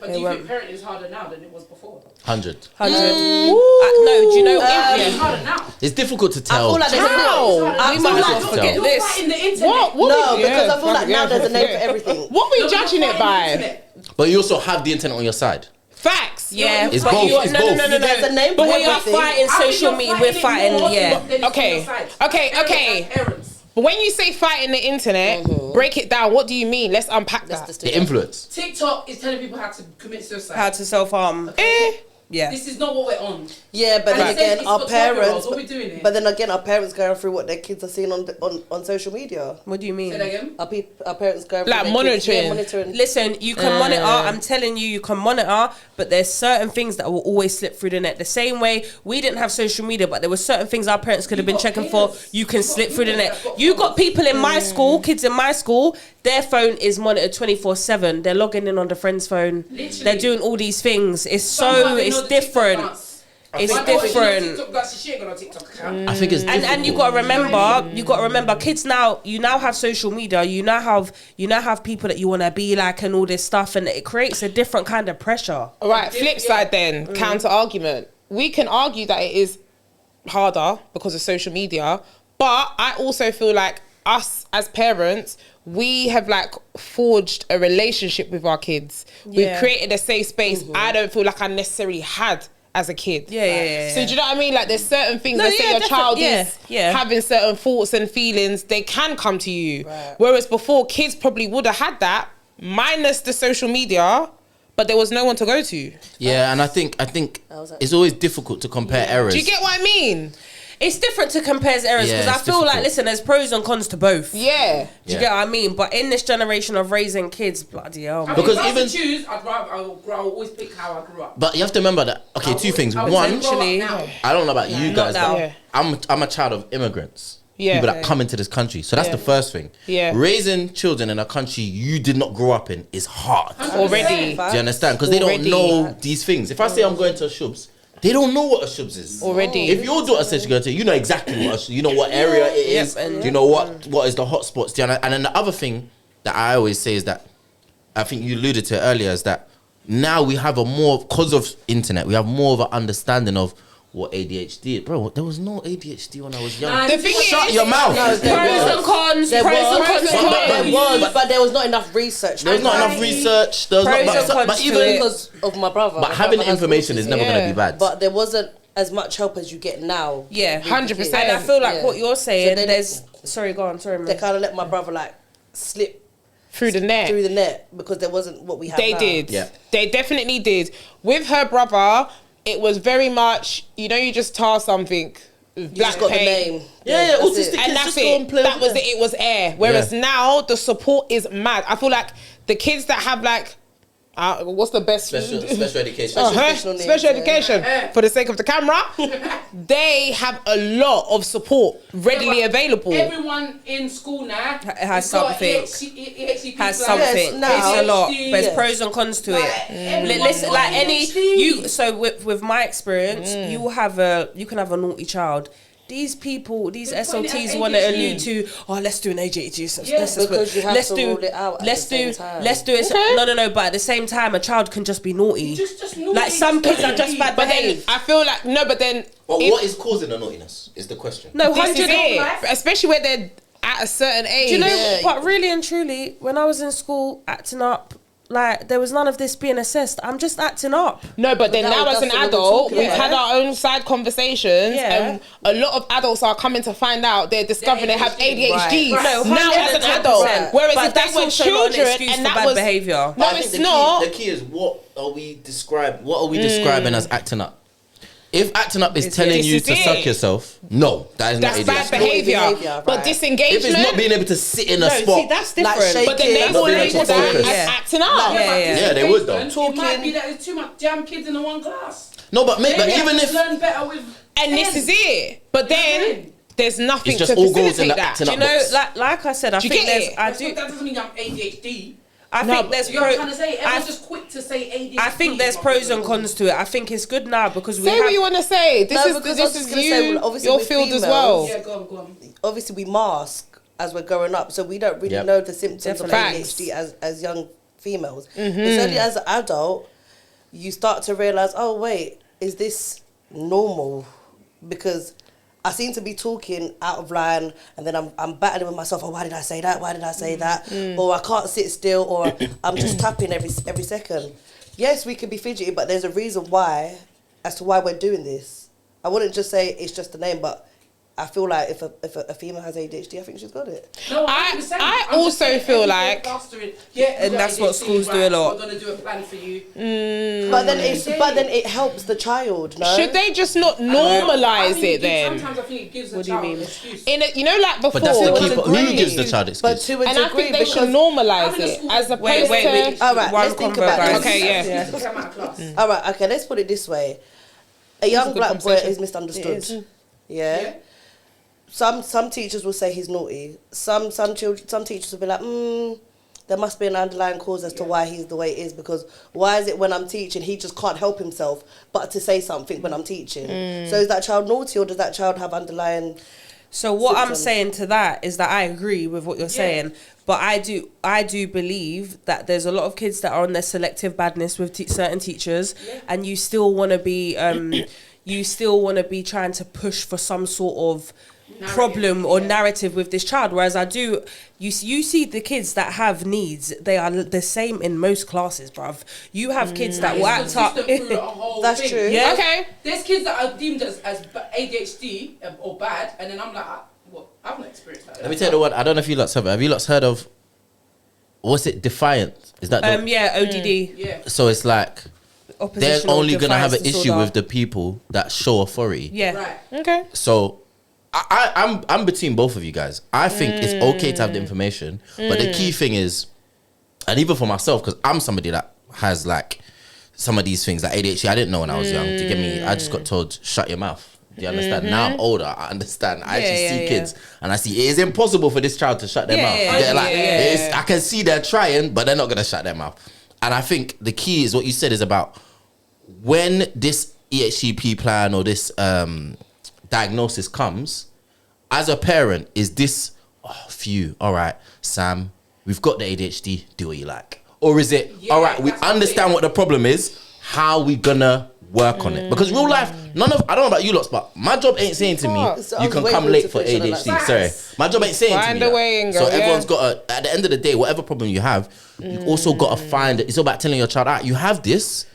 But do you think parenting is harder now than it was before? 100. 100. No, do you know? It's harder now. It's difficult to tell. I feel like there's I might as well forget this. Fighting the internet. No, because I feel like now there's a name for everything. What are we judging it by? But you also have the internet on your side. Facts. Yeah, It's but both. you- It's no, both. no, no, no, There's a no. name But for we are everything. fighting social media. We're fighting, yeah. Okay. But when you say fighting the internet, break it down. What do you mean? Let's unpack that. The influence. TikTok is telling people how to commit suicide. How to self-harm. Yeah. This is not what we're on. Yeah, but then again, our parents. What are we doing here? But then again, our parents going through what their kids are seeing on social media. What do you mean? Say that again. Our parents going through Like their monitoring. Kids, yeah, monitoring. Listen, you can monitor. I'm telling you, you can monitor, but there's certain things that will always slip through the net. The same way we didn't have social media, but there were certain things our parents could have been checking for. You can slip through the net. You got people in my school, kids in my school, their phone is monitored 24/7. They're logging in on the friend's phone. Literally. They're doing all these things. It's different. It's different. I think it's difficult. And you gotta remember, kids now. You now have social media. You now have people that you wanna be like and all this stuff, and it creates a different kind of pressure. All right, flip side then, counter argument. We can argue that it is harder because of social media, but I also feel like us as parents, we have like forged a relationship with our kids. We've created a safe space. I don't feel like I necessarily had as a kid. Yeah. So do you know what I mean? Like there's certain things, let's say your child is having certain thoughts and feelings, they can come to you. Right. Whereas before, kids probably would have had that, minus the social media, but there was no one to go to. Yeah, and I think it's always difficult to compare errors. Do you get what I mean? It's different to compare errors because I feel like, listen, there's pros and cons to both. Yeah. Do you get what I mean? But in this generation of raising kids, bloody hell. Man. Because if I even was to choose, I'll always pick how I grew up. But you have to remember that. Okay, two things. One, I don't know about you guys. But I'm a child of immigrants. Yeah. People that come into this country. So that's the first thing. Yeah. Raising children in a country you did not grow up in is hard. Already. Do you understand? Because they don't know these things. If I say I'm going to a Shubs, they don't know what a Shubs is. Already. If your daughter says she's going to, you know exactly what you know what area it is. And you know what is the hot spots. Do you know? And then the other thing that I always say is that, I think you alluded to it earlier, is that now we have because of internet, we have more of an understanding of what ADHD is. Bro, there was no ADHD when I was young. The thing Shut is, your mouth. Pros and cons. There was, but there was not enough research. There was not enough research. There was but even because of my brother. But having the information is never going to be bad. But there wasn't as much help as you get now. Yeah, 100%. And I feel like what you're saying, sorry, go on, sorry, man. They kind of let my brother like slip through the net because there wasn't what we had. They now. did. Yeah. They definitely did. With her brother, it was very much, you just tar something. Black got the paint. name. Yeah, autistic And kids that's it. That was it was air. Whereas Yeah. now the support is mad. I feel like the kids that have like, what's the best? Special education. Special education. For the sake of the camera, they have a lot of support readily available. Everyone in school now has something. Has something. now. It's a lot. ADHD, There's pros and cons to it. Listen, like so with my experience, you can have a naughty child. These people, these SLTs want to allude to, let's do an ADHD. Because you have to rule it out at the same time. Let's do it. No. But at the same time, a child can just be naughty. Just naughty. Like some kids are just bad But then behaved. I feel like but then What is causing the naughtiness is the question. No, this is 100. it. Especially when they're at a certain age. Do you know? But really and truly, when I was in school acting up, like there was none of this being assessed. I'm just acting up. No, but then now as an adult, we've had our own side conversations, and a lot of adults are coming to find out they're discovering they have ADHD now as an adult. Whereas if they were children and that was behaviour. No, it's not. The key is what are we describing as acting up? If acting up is telling you to suck yourself, no, that is not ADHD. That's bad behaviour. But disengagement. If it's not being able to sit in a spot, see, that's different. But then they will label that as acting up. Yeah, they would though. It might be that there's too much damn kids in the one class. No, but even if learn better with. And this is it. But then there's nothing it to just all goes in facilitate the that. acting Do up you know, box. like I said, I think there's. That doesn't mean I'm ADHD. I think there's You're trying to say everyone's just quick to say ADHD. I think there's pros and cons to it. I think it's good now because we Say what you want to say. This is say, your field as well. Yeah, go on. Obviously, we mask as we're growing up, so we don't really know the symptoms of ADHD as young females. It's only as an adult you start to realise, oh wait, is this normal? Because I seem to be talking out of line, and then I'm battling with myself. Oh, why did I say that? Why did I say that? Or I can't sit still, or I'm just tapping every second. Yes, we could be fidgety, but there's a reason why, as to why we're doing this. I wouldn't just say it's just a name, but I feel like if a female has ADHD, I think she's got it. No, I also feel like, and that's what schools do a lot. We're gonna do a plan for you. But then it helps the child. No, should they just not normalise it then? Sometimes I think it gives the What do you child mean? an excuse. Like before. But that's the key. agree. Who gives the child but excuse? to a And I degree, think they should because normalise it as opposed Wait. all right, One let's think convo, about guys. this. Okay, yeah. Let's come out of class. All right, okay, let's put it this way: a young good black boy conversation. is misunderstood. It is. Yeah. Some teachers will say he's naughty. Some teachers will be like, there must be an underlying cause as to why he's the way he is, because why is it when I'm teaching he just can't help himself but to say something when I'm teaching? So is that child naughty, or does that child have underlying? So what I'm symptoms? saying to that is that I agree with what you're saying, but I do believe that there's a lot of kids that are on their selective badness with certain teachers, and you still want to be trying to push for some sort of problem or narrative with this child, whereas you see the kids that have needs, they are the same in most classes, bruv. You have kids that will act up. That's true. Yeah. Okay. There's kids that are deemed as ADHD or bad, and then I'm like, what? I've not experienced that. Let me tell you the one. I don't know if you lots have it. Have you lots heard of? What's it? Defiant? Is that? ODD. Yeah. So it's like they're Oppositional only gonna have an defiance issue disorder. with the people that show authority. Yeah. Right. Okay. So I'm between both of you guys. I think it's okay to have the information, but the key thing is, and even for myself, because I'm somebody that has like some of these things, like ADHD. I didn't know when I was young. Do you get me? I just got told shut your mouth. Do you understand? Now I'm older. I understand. I actually see kids, and I see it is impossible for this child to shut their mouth. They're like, I can see they're trying, but they're not gonna shut their mouth. And I think the key is what you said is about when this EHCP plan or this diagnosis comes, as a parent, is this all right, Sam, we've got the ADHD, do what you like? Or is it all right, we understand what the problem is, how we gonna work on it? Because real life, I don't know about you lots, but my job ain't saying to me, So you I'm can waiting come late to for finish on ADHD. that. Sorry, my job ain't saying Find to me a way that. and go, So yeah. everyone's got at the end of the day, whatever problem you have, you also got to find it. It's all about telling your child, you have this.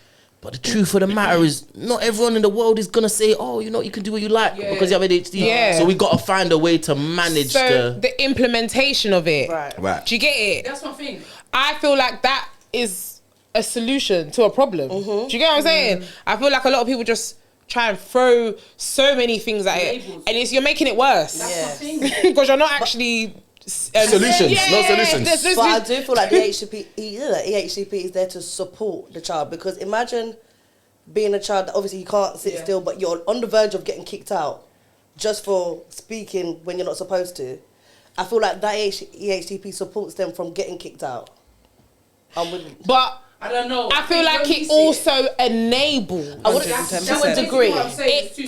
But the truth of the matter is, not everyone in the world is gonna say, "Oh, you can do what you like because you have ADHD." Yeah. So we got to find a way to manage the implementation of it. Right. Do you get it? That's my thing. I feel like that is a solution to a problem. Do you get what I'm saying? I feel like a lot of people just try and throw so many things at it, Labels. and you're making it worse That's my thing. because you're not actually Solutions, no solutions. there's But I do feel like the EHCP is there to support the child, because imagine being a child that obviously you can't sit still, but you're on the verge of getting kicked out just for speaking when you're not supposed to. I feel like that EHCP supports them from getting kicked out. But I don't know. I feel like it also enables. I would to a degree.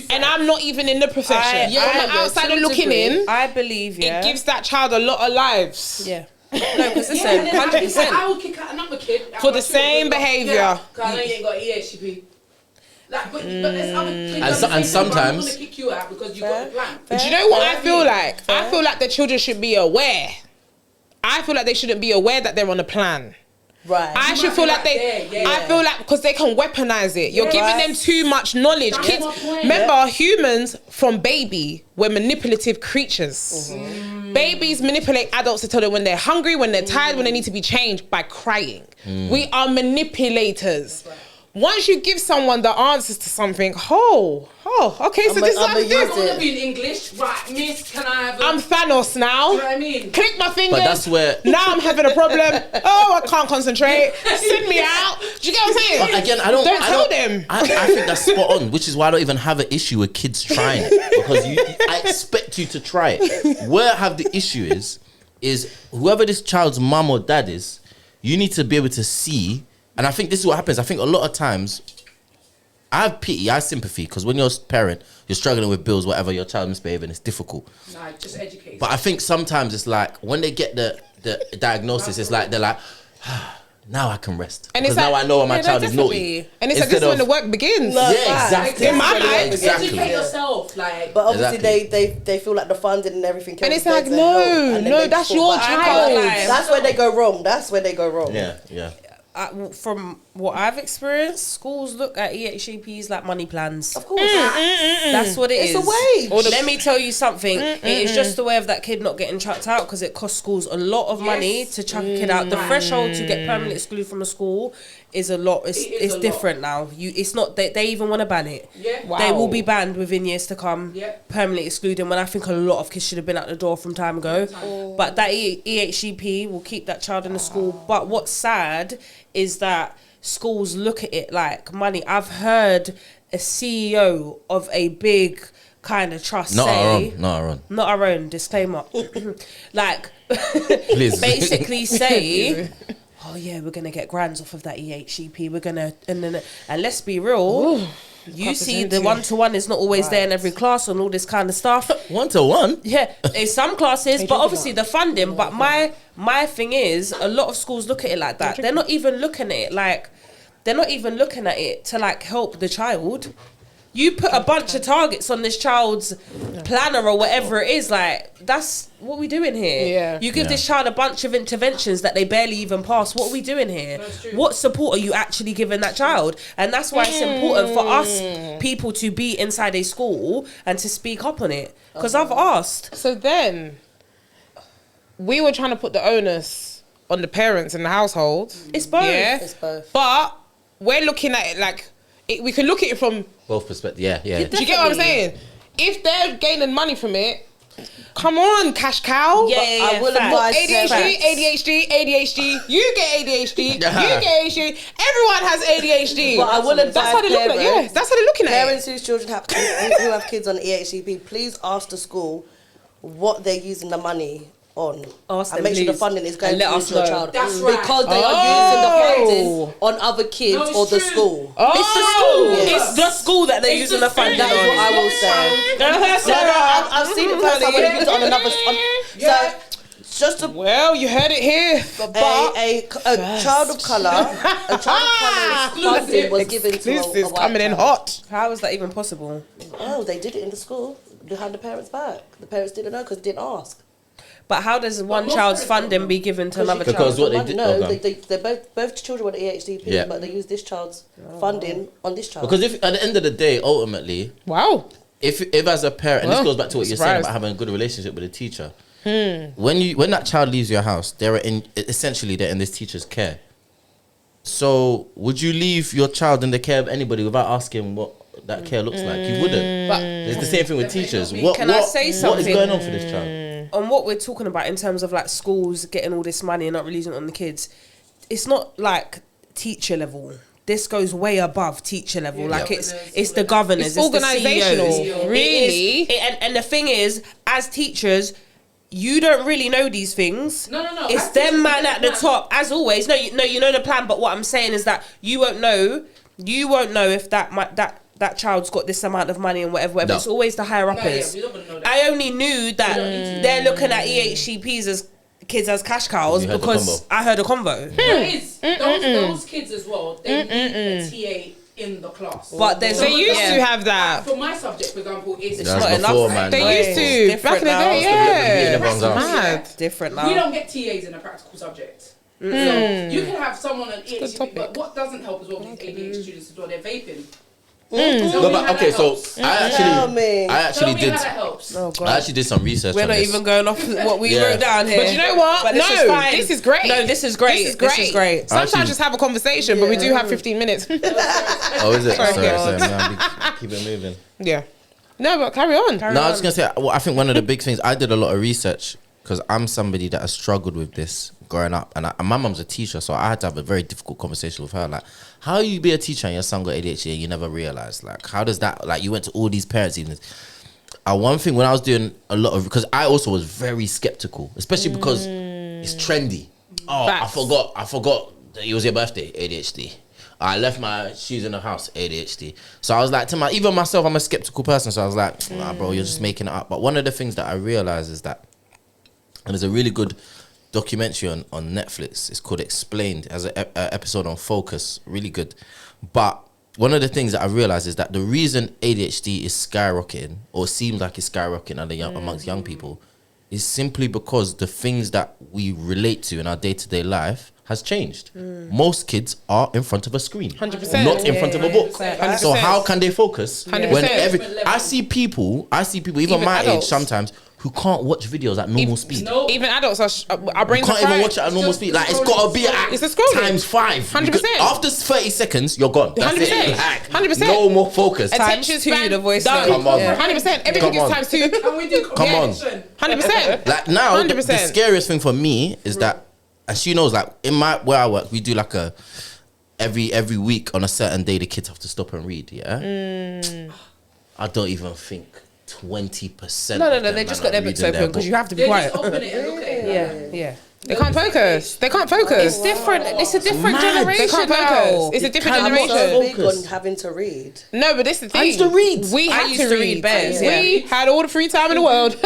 And I'm not even in the profession. I'm an outsider looking in. I believe, It gives that child a lot of lives. Yeah. No, because listen, 100%. I would kick out another kid For the same behaviour. Because I know you ain't got EHCP. Like, but there's other kids And sometimes- I'm gonna kick you out because you got the plan. Do you know what I feel like? I feel like the children should be aware. I feel like they shouldn't be aware that they're on a plan. Right. I should feel like I feel like because they can weaponize it. You're giving them too much knowledge. That's Kids, my point. remember, humans from baby were manipulative creatures. Babies manipulate adults to tell them when they're hungry, when they're tired, when they need to be changed by crying. We are manipulators. Once you give someone the answers to something, okay, so this is what I'm doing. I want to be in English, right, miss? Can I have I'm Thanos now. You know what I mean? Click my fingers. But that's where- now I'm having a problem. Oh, I can't concentrate. Send me out. Do you get what I'm saying? But again, I don't tell them. I think that's spot on, which is why I don't even have an issue with kids trying it, because I expect you to try it. Where I have the issue is whoever this child's mum or dad is, you need to be able to see. And I think this is what happens. I think a lot of times, I have pity, I have sympathy, because when you're a parent, you're struggling with bills, whatever, your child misbehaving, it's difficult. Nah, just educate. But I think sometimes it's like, when they get the diagnosis, it's like, they're like, now I can rest. And Because it's now like- I know when my Yeah, no, child is naughty. definitely. And it's like, this is when the work begins. No, Yeah, facts. exactly. In my mind. Exactly. Educate yourself, like. But obviously Exactly. they feel like the funding and everything. And else it's is there like, to help, no, and then no, they that's fall your back. child. That's where they go wrong. That's where they go wrong. Yeah. From what I've experienced, schools look at EHCPs like money plans. Of course. That's what it is. It's a wage. Let me tell you something. It is just the way of that kid not getting chucked out because it costs schools a lot of money to chuck a kid out. The threshold to get permanently excluded from a school is a lot. It's a different now. It's not. They even want to ban it. Yeah. Wow. They will be banned within years to come. Yeah. Permanently excluding. When I think a lot of kids should have been out the door from time ago. But that EHCP will keep that child in the school. But what's sad is that schools look at it like money. I've heard a CEO of a big kind of trust Not our say, own. Not our own. not our own, disclaimer, like Please. basically say, oh yeah, we're gonna get grands off of that EHCP. We're gonna and let's be real. You see, the 1-to-1 is not always there in every class and all this kind of stuff. 1-to-1. Yeah, in some classes, but obviously the funding. But my thing is, a lot of schools look at it like that. They're not even looking at it like, they're not even looking at it to like help the child. You put a bunch of targets on this child's planner or whatever it is, like, that's what we doing here. Yeah. You give this child a bunch of interventions that they barely even pass. What are we doing here? What support are you actually giving that child? And that's why it's important for us people to be inside a school and to speak up on it. Because I've asked. So then, we were trying to put the onus on the parents in the household. It's both. Yeah. It's both. But we're looking at it like, we can look at it from, Both perspectives. Yeah. do you get what I'm saying? If they're gaining money from it, come on, cash cow. Yeah, I will facts. advise ADHD. You get ADHD. You get ADHD. Everyone has ADHD. But I will advise That's how they're looking at it. parents- Yeah, that's how they're looking at it. Parents whose children who have kids on EHCP, please ask the school what they're using the money on. Ask and them, make sure the please. funding is going And let towards us your know. child. That's right. Because they are using the funding on other kids No, it's or the true. school. It's the school. Yeah. It's the school that they're It's using the the funding That's what on. I will say. No, I've seen it firsthand when they use it on another. So, just to Well, you heard it here. a child of colour, a child of colour's funding was given to This a is white coming in child. hot. How is that even possible? Oh, they did it in the school behind the parents' back. The parents didn't know because they didn't ask. But how does one most child's parents funding don't be given to another Because child? what they Money- did. No, okay. they both children were EHCP, Yeah. but they used this child's funding on this child. Because if at the end of the day, ultimately, Wow. if as a parent, and Well, this goes back to what you're saying surprised. about having a good relationship with a teacher, when that child leaves your house, they're essentially in this teacher's care. So would you leave your child in the care of anybody without asking what that care looks like? You wouldn't. But It's the same thing with teachers. Can I say What is something? going on for this child? On what we're talking about in terms of like schools getting all this money and not releasing it on the kids, it's not like teacher level. This goes way above teacher level. Like it's the governors, It's it's the organisational, CEOs. really. And the thing is, as teachers, you don't really know these things. No. It's As them teachers, man we at get the the top. As always, you know the plan. But what I'm saying is that you won't know if that child's got this amount of money and whatever. No. It's always the higher yeah, uppers. we're not gonna know that. I only knew that they're looking at EHCPs as kids as cash cows You heard the because convo. I heard a convo. There is those kids as well. They need a TA in the class. But there's they used yeah. to have that. For my subject, for example, it's That's not enough. before, man. They Like, used to. Different Back in the now. day, Yeah, yeah. everyone's That's house. mad. different we now. don't get TAs in a practical subject. So you can have someone on EHCP, topic. but what doesn't help as well with these ADHD students as well, they're vaping. No, Tell me but how okay, that so helps. I Tell me. Tell me did. how that helps. Oh God. I actually did some research. We're on not this. even going off what we Yeah. wrote down here. But you know what? But this No, is fine. this is great. No, this is great. This is great. This is great. Sometimes Actually- just have a conversation, but we do have 15 minutes. Oh, is it? Sorry, Sorry, God. keep it moving. Yeah. No, but carry on. No, I was gonna say. Well, I think one of the big things I did a lot of research because I'm somebody that has struggled with this growing up, and my mum's a teacher, so I had to have a very difficult conversation with her. Like, how you be a teacher and your son got ADHD and you never realized? Like, how does that? Like, you went to all these parents' evenings. One thing when I was doing a lot of, because I also was very skeptical, especially because it's trendy. Oh, Facts. I forgot that it was your birthday. ADHD. I left my shoes in the house, ADHD. So I was like, even myself, I'm a skeptical person. So I was like, nah, bro, you're just making it up. But one of the things that I realized is that, and there's a really good documentary on Netflix. It's called Explained. It has an episode on focus. Really good. But one of the things that I realized is that the reason ADHD is skyrocketing, or seems like it's skyrocketing amongst young people, is simply because the things that we relate to in our day-to-day life has changed. Most kids are in front of a screen, 100%. not in front of a book. 100%. So how can they focus 100%. when I see people, even my adults. age sometimes, who can't watch videos at normal speed. No. Even adults our brains You can't are even fried. watch it at normal speed. Like, it's got to be at It's a scrolling. times 5. 100%. After 30 seconds, you're gone. That's 100%. it. Like, 100%. No more focus. Attention Times two, span, the voice done. note. Come on. Yeah. 100%. Everything Come is on. times 2. Can we do Come on. comprehension? 100%. Like now, the 100%. scariest thing for me is that, and she knows, like where I work, we do like a every week on a certain day the kids have to stop and read. Yeah, I don't even think 20%. No, they just got their books open because you have to be They quiet. just open it and look at it. Yeah. They can't focus. They can't focus. It's different. It's a different Mad. generation They can't now. focus. It's a different cannot I'm generation. so big Focus. on having to read. No, but this is the thing. I used to read. We I had used to to read. read bears, We had all the free time in the world.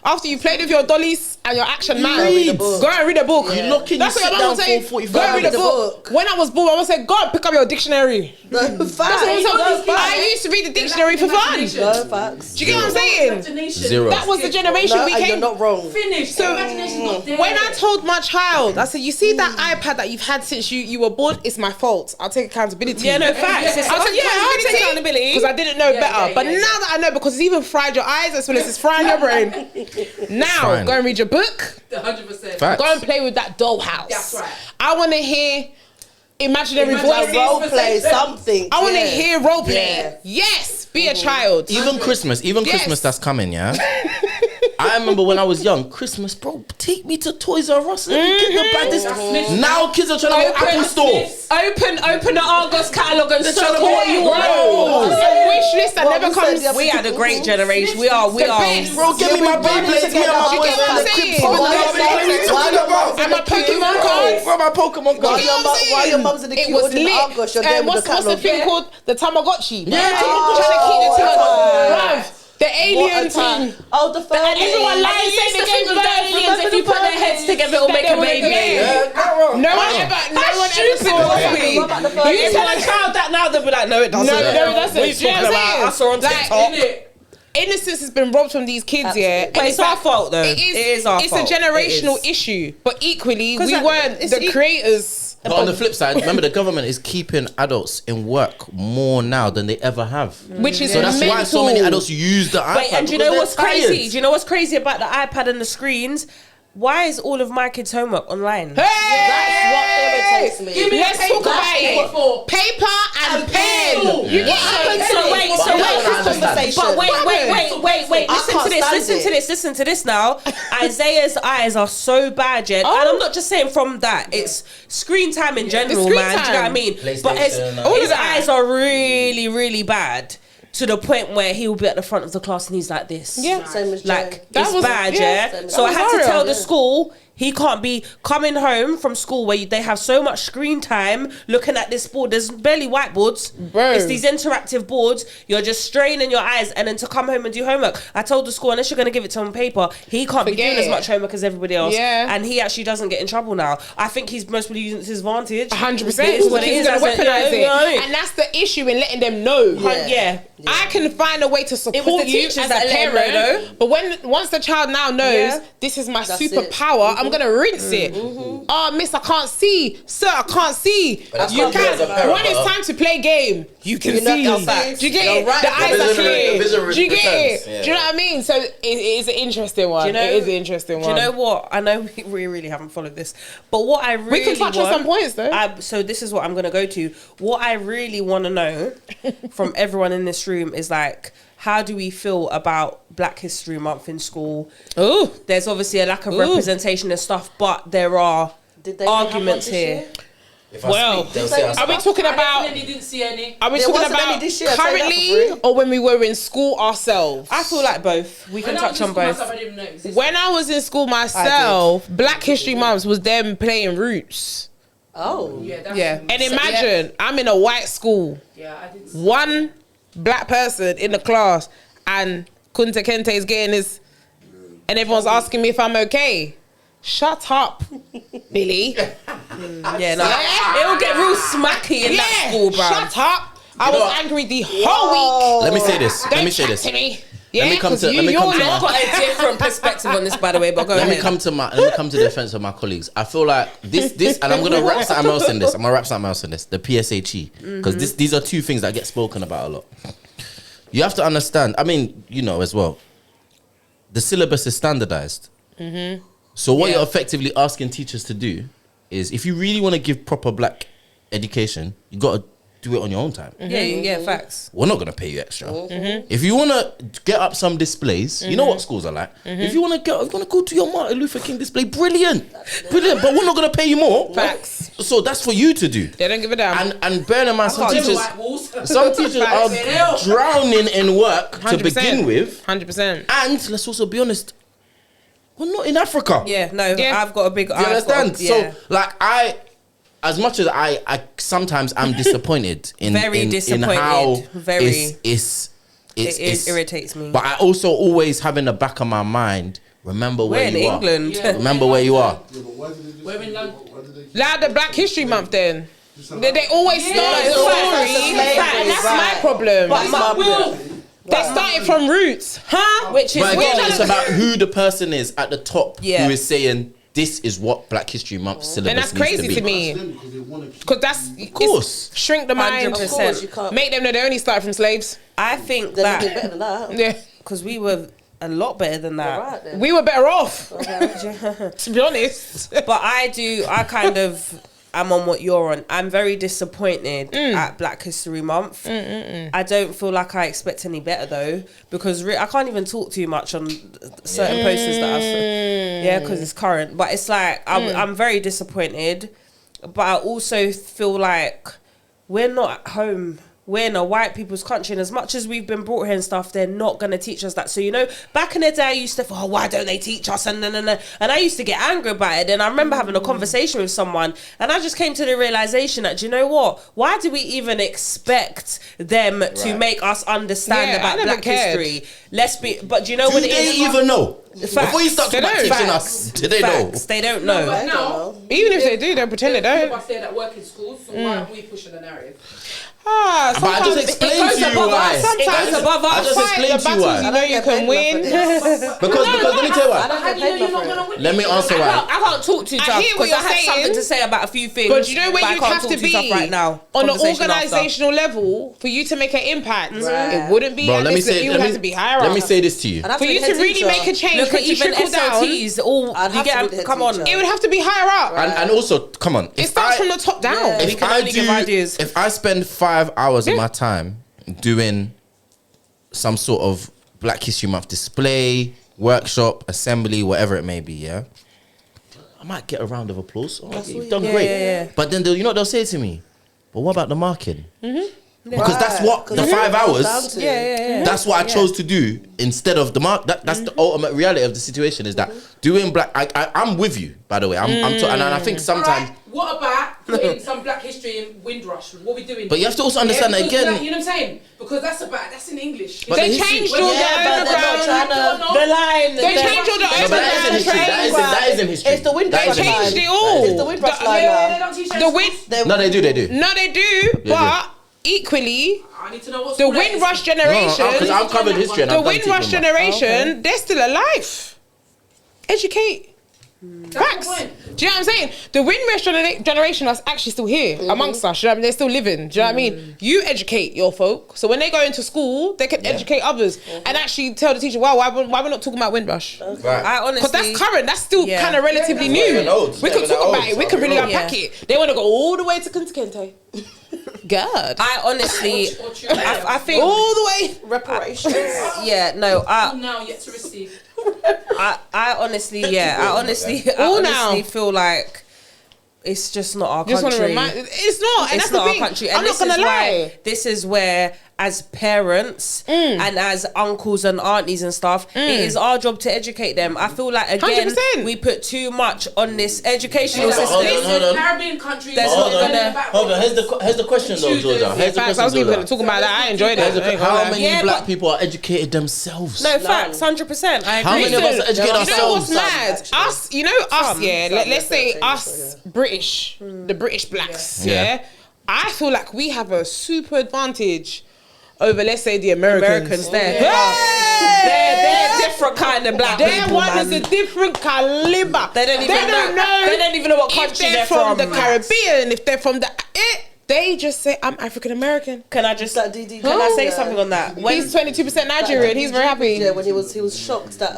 After you played with your dollies and your action man, read a book. go and read a book. You look in, That's you what sit your mum down would say. for 45 Go and read a minutes. book. When I was born, I would say, God, pick up your dictionary. Facts. That's what I'm saying. I used to read the dictionary for fun. Do No facts. you get what I'm saying? Imagination. Zero. That was the generation No, we and came. you're not wrong. Finished. So, Imagination's not there. When I told my child, I said, you see that iPad that you've had since you were born, it's my fault. I'll take accountability. Yeah, no facts. It's I'll take accountability because I didn't know better. But now that I know, because it's even fried your eyes as well as it's frying your brain. Now, Fine. go and read your book. 100%. Facts. Go and play with that dollhouse. That's right. I want to hear imaginary Imagine voices. role Role play something. I want to yeah. hear role play. Yeah. Yes, be a child. Even Christmas Yes. that's coming, yeah. I remember when I was young, Christmas, bro, take me to Toys R Us. Let me get the baddest. Now kids are trying to go to Apple Store. Open the Argos catalogue and They're circle trying what to you go, want. bro. A wish list that What never we said comes. the other We had a great generation. We are. best. Bro, give me my Beyblades, me and my You boys. get what I'm and the saying? Crips. But Bro, that's what are you talking about? And my Pokemon cards. Bro, my Pokemon While cards. your mum's in the It queue was ordering lit. Argos, you're there with What's the the catalogue. thing called? The Tamagotchi. Yeah, Trying to keep the Tamagotchi. Bruv, the What alien a time. thing. Oh, the And everyone lies saying the game with the aliens. If you put their heads together, it'll make a baby. No one ever saw me. What about the first You tell a child that now, they'll be like, no, it doesn't. No, it doesn't. What are you Do you know talking what I'm about? I saw on saying? TikTok. Innit? Innocence has been robbed from these kids, yeah. But it's our fault, though. It is our it's fault. a generational It is. issue. But equally, 'Cause we that- weren't it's the creators. But on the flip side, remember the government is keeping adults in work more now than they ever have. Which is So that's mental. why so many adults use the iPad. Wait, and do you because know what's they're crazy? tired. Do you know what's crazy about the iPad and the screens? Why is all of my kids' homework online? Hey! That's what irritates me. Give me Let's a talk paper. about That's it. what for. Paper and pen. You What happened to So wait, it? so wait, conversation. But wait. I Listen can't to this. stand Listen it. to this. Listen to this now. Isaiah's eyes are so bad, Jen. Oh. And I'm not just saying from that. It's screen time in general, screen man. Do you know what I time. mean? But PlayStation, his of that. eyes are really, really bad. To the point where he will be at the front of the class and he's like this. Yeah. Same as Jay. Like, That it's was- bad, yeah. yeah? So I That had was to tell horrible. the school he can't be coming home from school where they have so much screen time looking at this board. There's barely whiteboards. Bro. It's these interactive boards. You're just straining your eyes and then to come home and do homework. I told the school, unless you're going to give it to him on paper, he can't be Forget doing as it. much homework as everybody else. Yeah. And he actually doesn't get in trouble now. I think he's mostly using it to his advantage. 100%. It is what it He's is. gonna That's weaponize you know what I mean? And that's the issue in letting them know. Yeah. I can find a way to support the you teachers as that a let them parent, know, though. but once the child now knows Yeah. this is my That's superpower, it. I'm gonna rinse it. Oh, miss, I can't see. Sir, I can't see. But that's You not good can. as a parent, When it's but- time to play game, you can You know see. your facts. Do you get You're it? right. The eyes The are vision- clear. the vision Do you get returns. it? Yeah. Do you know what I mean? So it is an interesting one. Do you know- it is an interesting Do one. you know what? I know we really haven't followed this, but what I really We can touch on want- some points though. So this is what I'm going to go to. What I really want to know from everyone in this room is like, how do we feel about Black History Month in school? Ooh. There's obviously a lack of representation and stuff, but there are Did they have one arguments this here. year? If I Well, speak, they'll say I are speak. we talking I about? definitely didn't see any. Are we There talking wasn't any about this year, I'll say that for currently free. or when we were in school ourselves? I feel like both. We can When I was touch in on school both. myself, I didn't even know it existed. When I was in school myself, Black History Month was them playing Roots. Oh. Yeah, that's Yeah. And imagine, I'm in a white school, Yeah, I didn't see one black person in the class, and Kunta Kinte is getting his, and everyone's asking me if I'm okay. Shut up, Billy. Yeah, no. It'll get real smacky in that school, bro. Shut up. I You know was what? angry the whole week. Let me say this. Don't Let me say chat this. to me. Yeah, Let me come to. because Let me you're come to. I've got a different perspective on this, by the way, but go Let me ahead. come to the defense of my colleagues. I feel like this, and I'm gonna wrap something else in this. I'm gonna wrap something else in this. The PSHE, because these are two things that get spoken about a lot. You have to understand. I mean, you know as well. The syllabus is standardized. So what Yeah. you're effectively asking teachers to do is, if you really want to give proper black education, you got to do it on your own time. Yeah, facts. We're not gonna pay you extra. If you wanna get up some displays, you know what schools are like. If you wanna go to your Martin Luther King display, brilliant. But we're not gonna pay you more. Facts. So that's for you to do. They don't give a damn. And bear in mind, some Can't do teachers, white walls. some teachers are Facts. drowning in work to 100%. begin with. 100%. And let's also be honest, we're not in Africa. Yeah, no, Yeah. I've got a big. Do you understand? So like as much as I sometimes am disappointed in Very in disappointed. how Very. it irritates me. But I also always have in the back of my mind, remember We're where in you England. Yeah. are. Remember where you are. Yeah, but why did they just We're in say- London. why did they- Like the Black History Month then. They always start Yeah, the it's story. slavery, And that's right. my problem. But my Will. They started from roots. Huh? Which is But wrong. again, it's about who the person is at the top Yeah. who is saying this is what Black History Month syllabus And that's needs crazy to to be. me. Because they want to keep. Because that's Of course. shrink the mind. 100%. Of course, you can't. Make them know they only started from slaves. I think They're looking that better than that. Yeah. because we were a lot better than that. All right then. We were better off. To be honest. But I kind of am on what you're on. I'm very disappointed at Black History Month. I don't feel like I expect any better though, because I can't even talk too much on certain posters that I've, because it's current. But it's like, I'm very disappointed, but I also feel like we're not at home. We're in a white people's country, and as much as we've been brought here and stuff, they're not going to teach us that. So, you know, back in the day, I used to think, why don't they teach us? And I used to get angry about it. And I remember having a conversation with someone, and I just came to the realization that, do you know what? Why do we even expect them to make us understand Yeah, I about never Black cared. history? But do you know Do what it they is? even know? Facts. Before you start They talking about don't. teaching us, do they know? Facts. They don't No, know. but I don't now, know. Even if they do, they pretend they there's don't. us there that work in schools, so why are we pushing the narrative? But I just Sometimes explained goes to you above why. us. It goes above I us. just fight the explained to you battles why. you I know don't you get can paid win. enough for this. Because let me tell you why. I don't get paid enough for it. Let me answer I why. can't talk too I tough hear what because I you're have something saying, to say about a few things. But you know but where I you'd can't have talk to too be tough right now. on an Conversation after. organizational level for you to make an impact. Right. It wouldn't be Bro, at let me this, say it would have to be higher let up. me say this to you. And I'd For have to you be to head really teacher. make a change, Look for at it to even trickle down, SLTs. All I'd you have to get. be the head Come on. teacher. it would have to be higher up. And also, come on. It starts from the top down. Yeah. We If can I only give ideas. if I spend 5 hours of my time doing some sort of Black History Month display, workshop, assembly, whatever it may be, yeah, I might get a round of applause. Oh, you've done great. yeah. But then you know what they'll say to me? But what about the marking? Because that's Right, what 'cause the that's 5 what it hours. comes down to. Yeah. That's what I chose to do instead of the mark. That's the ultimate reality of the situation. Is that doing black? I'm with you, by the way. And I think sometimes. Alright, what about putting some Black history in Windrush? What we doing? But you have to also understand that because again. Black, you know what I'm saying? Because that's in English. But They the history- changed all the Yeah, but they're not trying underground. to. The line. They changed all the No, but that is in history. That is in history. It's the Windrush That is in line. history. Changed it all. It's the Windrush The- line They now. don't teach that The in wind. schools. No, they do. No, they do. But equally, I need to know what the school that is. Windrush Because generation, I've covered history and the I've done Windrush teaching, man. generation, they're still alive. Educate. That's Facts. the point. Do you know what I'm saying? The Windrush generation is actually still here amongst us. You know what I mean? They're still living. Do you know what I mean? You educate your folk, so when they go into school, they can educate others and actually tell the teacher, "Wow, why we're not talking about Windrush? Right. I honestly. Because that's current. That's still Yeah. kind of relatively Yeah, new. that's not even old. We It's could not talk even about old. it. We could really Yeah. unpack it. They want to go all the way to Kente. God. I honestly. Or true. I think. All the way. Reparations. Yeah. No. All now yet to receive. I honestly. Yeah. I honestly feel like it's just not our Just want country. to remind. It's not. And It's that's not the our thing. country. And I'm not this is gonna why- lie. This is where as parents and as uncles and aunties and stuff, it is our job to educate them. I feel like, again, 100%. we put too much on this educational Hold on, system. hold on. Caribbean countries. That's Hold not on, gonna- hold on. Here's the question though, Georgia. Here's the Facts, I was question, even Georgia. talking about that. I enjoyed it. How many Yeah, black but- people are educated themselves? No, facts, 100%. I agree. How many of us are educated You know ourselves? what's mad? Us, you know us, yeah. Let's say some, us British, the British blacks, Yeah. yeah. I feel like we have a super advantage over, let's say, the Americans. They're different kind of black Their people, one man. is a different caliber. They don't even know. They don't even know what if country they're they're from. from. The Caribbean, if they're from the. They just say, I'm African American. Can I just That DD. can I say Yeah. something on that? When He's 22% Nigerian. He's very happy. Yeah, when he was shocked that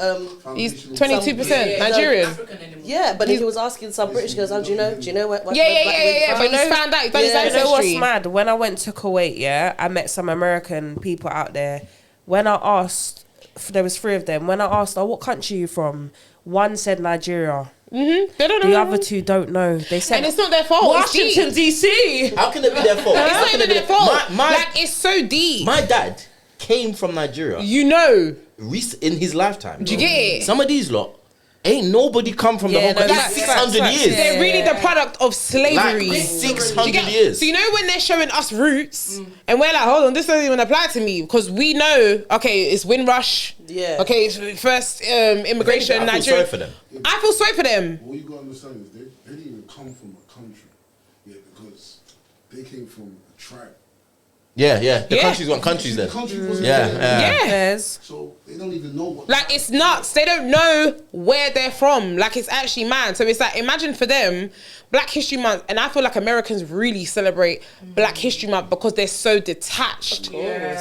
He's 22% Nigerian. African anymore. Yeah, but then he was asking some British girls, do you know where Yeah. black But women he's found out. He's done his you know what's ancestry. mad? When I went to Kuwait, yeah, I met some American people out there. When I asked, there was 3 of them. When I asked, "Oh, what country are you from?" One said Nigeria. They don't know. The other 2 don't know. They said And it's not their fault. Washington It's deep. DC. How can it be their fault? It's How not can even it be their fault. My Like, it's so deep. my dad came from Nigeria You know. in his lifetime. Do you get it? Some of these lot ain't nobody come from the Yeah, whole no, country. facts, 600 facts, years. yeah. They're really the product of slavery. Like Do 600 you get- years. So you know when they're showing us roots, and we're like, hold on, this doesn't even apply to me because we know, okay, it's Windrush. Yeah. Okay, it's first immigration. I feel Nigeria. sorry for them. I feel sorry for them. What you gotta understand is they didn't even come from a country, yeah, because they came from a tribe. Yeah. The Yeah. countries want countries then. The country wasn't Yeah, there. yeah. Yeah. Yes. So they don't even know what. Like, it's nuts. They don't know where they're from. Like, it's actually mad. So it's like, imagine for them, Black History Month, and I feel like Americans really celebrate Black History Month because they're so detached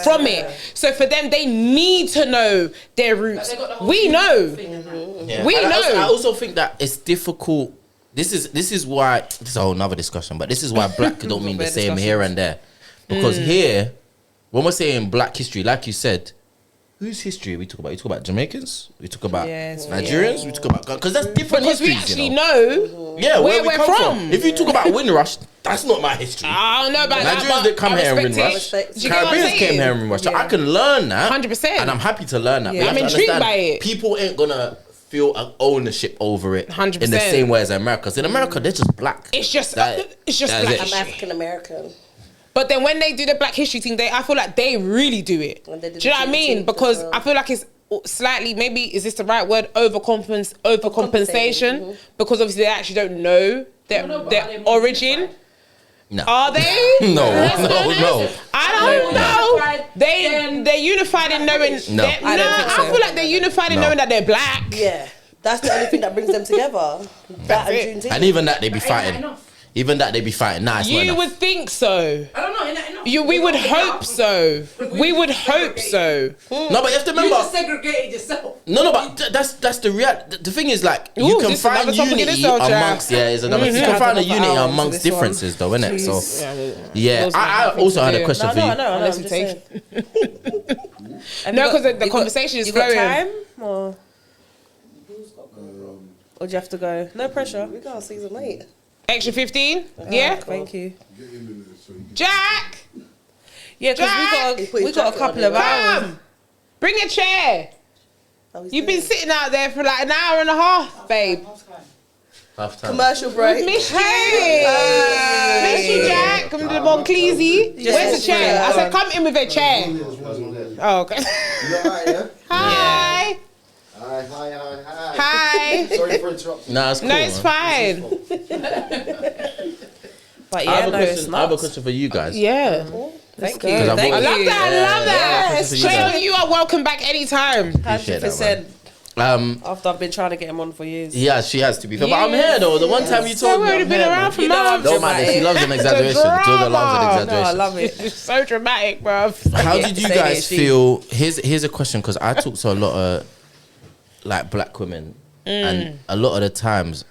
from it. So for them, they need to know their roots. They got the whole We know. thing now. Yeah. We And know. I also think that it's difficult. This is why this is a whole nother discussion, but this is why black don't mean the same here and there. Because here, when we're saying black history, like you said, whose history we talk about? We talk about Jamaicans, we talk about Yes, Nigerians, we talk about because that's different Because we histories, actually you know. know. Yeah, where we we're come from. If you talk about Windrush, that's not my history. I don't know about that. Nigerians but that come I here in respect it. Windrush, Respect. Do you get what I'm Caribbeans came saying? here in Windrush, so I can learn that 100%. and I'm happy to learn that. Yeah. But you I'm have to intrigued understand, by it. People ain't gonna feel an ownership over it 100%. in the same way as America. 'Cause in America, they're just black. It's just That- it's just that's black. it. I'm African American. But then when they do the Black History thing, I feel like they really do it. When they do Do you know the what I mean? Juneteenth Because as well. I feel like it's slightly, maybe, is this the right word? Overcompensation. Overcompensating, Because obviously they actually don't know their, No, but are their they more origin. unified? No. Are they? No, no. I don't know. Unified, They're unified in knowing. No. they're- I don't think so. I feel like they're unified in No. knowing that they're black. Yeah, that's the only thing that brings them together. That it. and Juneteenth. And even that they be Ain't that fighting. enough? Even that they be fighting. Nah, it's not You enough. would think so. I don't know. Ain't that enough? We would Because hope so. We would hope so. No, but you have to You remember. just segregated yourself. No, but that's the reality. The thing is, like, you Ooh, can this is find another topic in unity itself, Jack. amongst. Yeah, it's another. You Mhm. can find a Another unity hour for amongst this one. differences, though, innit? So, Jeez. yeah, Those are I nothing also to had a do. question for you. No, Unless I'm you just take- saying. No, 'cause the conversation is you got flowing. time or do you have to go? No pressure. We got season 8. Extra 15? Yeah? Thank you. Get him in there so he can. Jack! Yeah, because Jack! we He put his got a jacket couple on of him. hours. Come! Bring a chair. Oh, You've been sitting out there for like an hour and a half, babe. Half time. commercial break. Miss you. Miss you, Jack. Come to the Moncleasy. Where's the chair? I said, come in with a chair. Oh, okay. You alright, yeah? Hi. Hi. Hi. Sorry for interrupting. Nah, it's cool. No, it's man. fine. But I yeah, have a no, it's question. I have a not. question for you guys. Yeah. Thank I've you. Thank I always- love you. that. I love that. Yeah, Straight on, you are welcome back anytime. Appreciate that, 100%. man. After I've been trying to get him on for years. Yeah, she has to be fair. But I'm here though. The one time you So told we've me, already I'm been here, around man. for You know I'm months. Don't mind it. She loves an The exaggeration. Jordan loves an drama. No, I exaggeration. love it. It's so dramatic, bruv. How Yeah, did you say guys it, she- feel? Here's a question, because I talk to a lot of like black women, and a lot of the times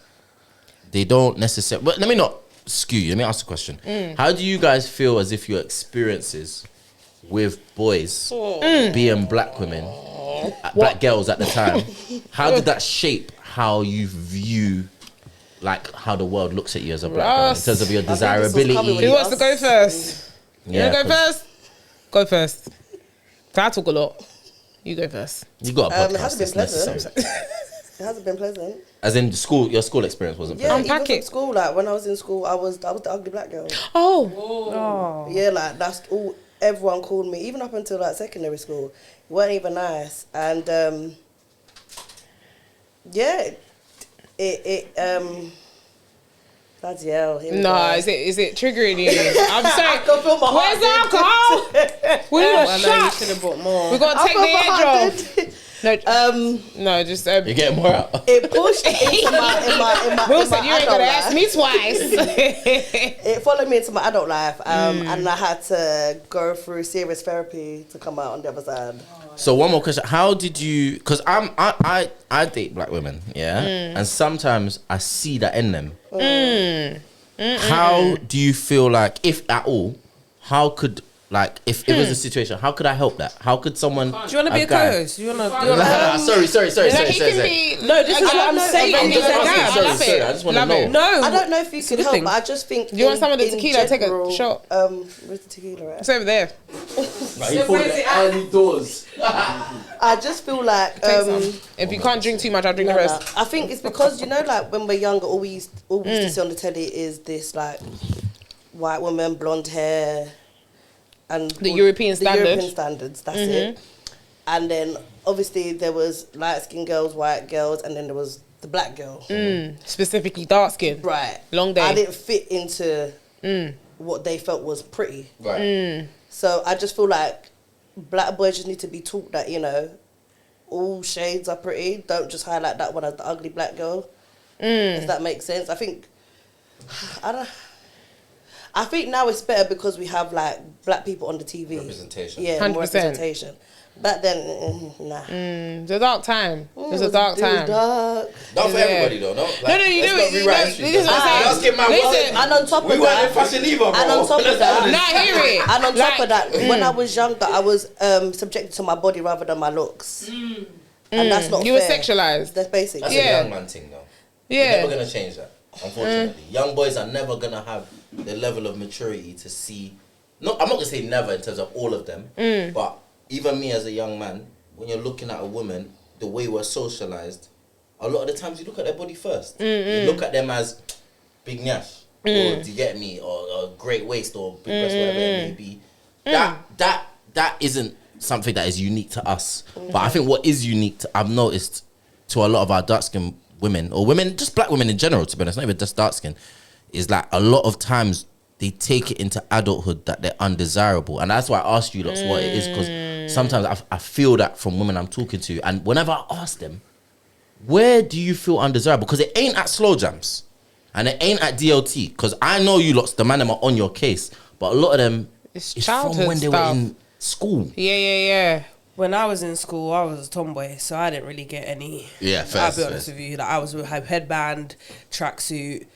they don't necessarily. But let me not skew you. Let me ask the question. How do you guys feel as if your experiences with boys being black women, black girls at the time, how did that shape how you view? Like how the world looks at you as a black girl in Russ. terms of your think this was coming desirability. when Who you wants to go first? You Yeah, wanna go 'cause- first? Go first. I talk a lot. You go first. You got a podcast. It hasn't been it's necessary. pleasant. It hasn't been pleasant. As in school, your school experience wasn't Yeah, pleasant. Unpack even it. from school, like when I was in school, I was the ugly black girl. Oh. Yeah, like that's all everyone called me, even up until like secondary school. It weren't even nice. And yeah, bloody hell. Here we No, go. is it triggering you? I'm sorry. I can feel my Where's the heart alcohol? We need I a know you shot. should have bought more. We gotta take the edge off. No, no, just You're getting more out. It pushed into my Wilson, you ain't adult gonna ask life. me twice. It followed me into my adult life, and I had to go through serious therapy to come out on the other side. So one more question: how did you? Because I date black women, yeah, and sometimes I see that in them. How do you feel like, if at all, how could, like, if it was a situation, how could I help that? How could someone? Do you want to be a guy- co-host? Do you want to? Sorry. Like, he can be. No, this is what I'm saying. I'm just Sorry, I love sorry, it. I just wanna Love know. it. No, I don't know if you a could good help, thing. but I just think. Do you want some of the in tequila? Take a general, shot. Where's the tequila at? It's over there. He pulled the early doors. I just feel like. Take some. If you can't drink too much, I'll drink the rest. I think it's because, you know, like when we're younger, all we used to see on the telly is this like white woman, blonde hair, and The European standard. European standards. That's it. And then obviously there was light skinned girls, white girls, and then there was the black girl. Specifically dark skin. Right. Long day. I didn't fit into what they felt was pretty. Right. So I just feel like black boys just need to be taught that, you know, all shades are pretty. Don't just highlight that one as the ugly black girl. If that makes sense. I think now it's better because we have like black people on the TV. Representation. Yeah, 100%. more representation. Back then, nah. It's a dark time. It's It a dark was time. dark. Not for Yeah. everybody though, no. Like, No, you let's do not it. rewrite No, history. this is what I'm saying. Let's get my Listen, And on top We of weren't in that, fashion either, bro. and on top of that, Nah, hear it. and on top Like, of that, when I was younger, I was subjected to my body rather than my looks, and that's not You were fair. sexualized. That's basic. That's Yeah. a young man thing, though. Yeah. You're never gonna change that. Unfortunately, young boys are never gonna have the level of maturity to see. No, I'm not gonna say never in terms of all of them, but even me as a young man, when you're looking at a woman, the way we're socialized, a lot of the times you look at their body first. You look at them as big nyash, or do you get me, or great waist, or big breast, whatever it may be. That isn't something that is unique to us. But I think what is unique, I've noticed, to a lot of our dark skin women, or women, just black women in general, to be honest, not even just dark skin, is like a lot of times they take it into adulthood that they're undesirable. And that's why I asked you lots what it is, because sometimes I feel that from women I'm talking to, and whenever I ask them, where do you feel undesirable? Because it ain't at slow jams and it ain't at DLT, because I know you lots, the man them are on your case, but a lot of them It's is from childhood when they stuff. were in school. Yeah. When I was in school, I was a tomboy, so I didn't really get any. Yeah, I'll be honest with you. Like, I was with headband, tracksuit,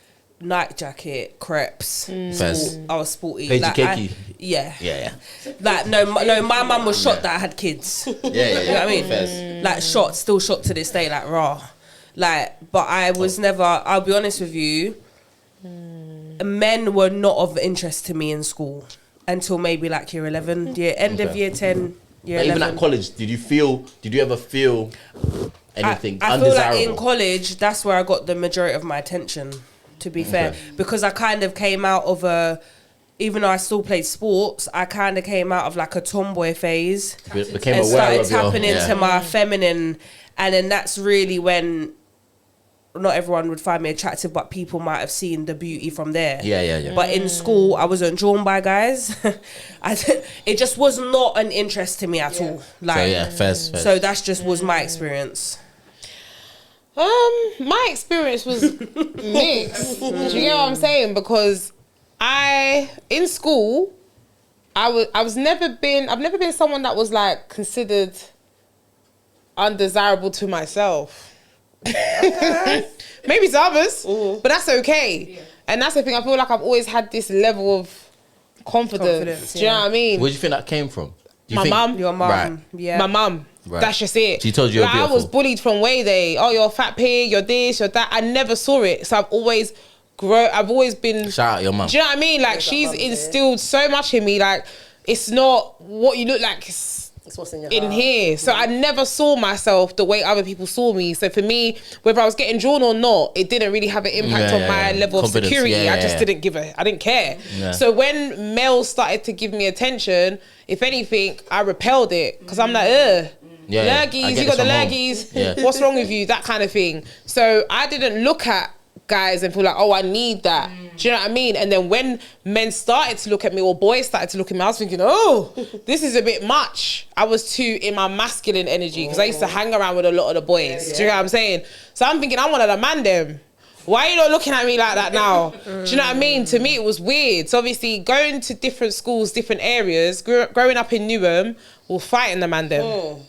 night jacket, crepes. Fez. I was sporty. Paige Like, Keki. yeah. Yeah. Like no, my mum was shocked that I had kids. Yeah. You know what I mean? Fez. Like still shocked to this day, like raw. Like, but I was never, I'll be honest with you, men were not of interest to me in school until maybe like year 11, end of Okay. year 10, year But 11. even at college, did you ever feel anything I feel undesirable? like in college, that's where I got the majority of my attention, to be fair. Because I kind of came out of even though I still played sports, I kind of came out of like a tomboy phase. became And aware started of your, tapping into my feminine, and then that's really when not everyone would find me attractive, but people might have seen the beauty from there. Yeah. But in school, I wasn't drawn by guys. It just was not an interest to me at all. Like, So yeah, Fez. so that's just was my experience. My experience was mixed. Do you get what I'm saying? Because in school, I've never been someone that was like considered undesirable to myself. Maybe to others, but that's okay. And that's the thing. I feel like I've always had this level of confidence. Do you know what I mean? Where do you think that came from? Do you My think- mum. Your mum, Right. yeah. My mum. Right. That's just it. She told you you're like, I was beautiful. bullied from way day. Oh, you're a fat pig. You're this. You're that. I never saw it. So I've always been. Shout out your mum. Do you know what I mean? Like, she's instilled so much in me. Like, it's not what you look like. It's what's in your In heart. here. So I never saw myself the way other people saw me. So for me, whether I was getting drawn or not, it didn't really have an impact on my level of Confidence, security. I just yeah. I didn't care. Yeah. So when males started to give me attention, if anything, I repelled it because I'm like, ugh. Yeah, I Lurgies, get you this got the from home. lurgies. Yeah. What's wrong with you? That kind of thing. So I didn't look at guys and feel like, oh, I need that. Do you know what I mean? And then when men started to look at me or boys started to look at me, I was thinking, oh, this is a bit much. I was too in my masculine energy because I used to hang around with a lot of the boys. Do you know what I'm saying? So I'm thinking, I wanted to man them. Why are you not looking at me like that now? Do you know what I mean? To me, it was weird. So obviously, going to different schools, different areas, growing up in Newham, we're fighting the man them.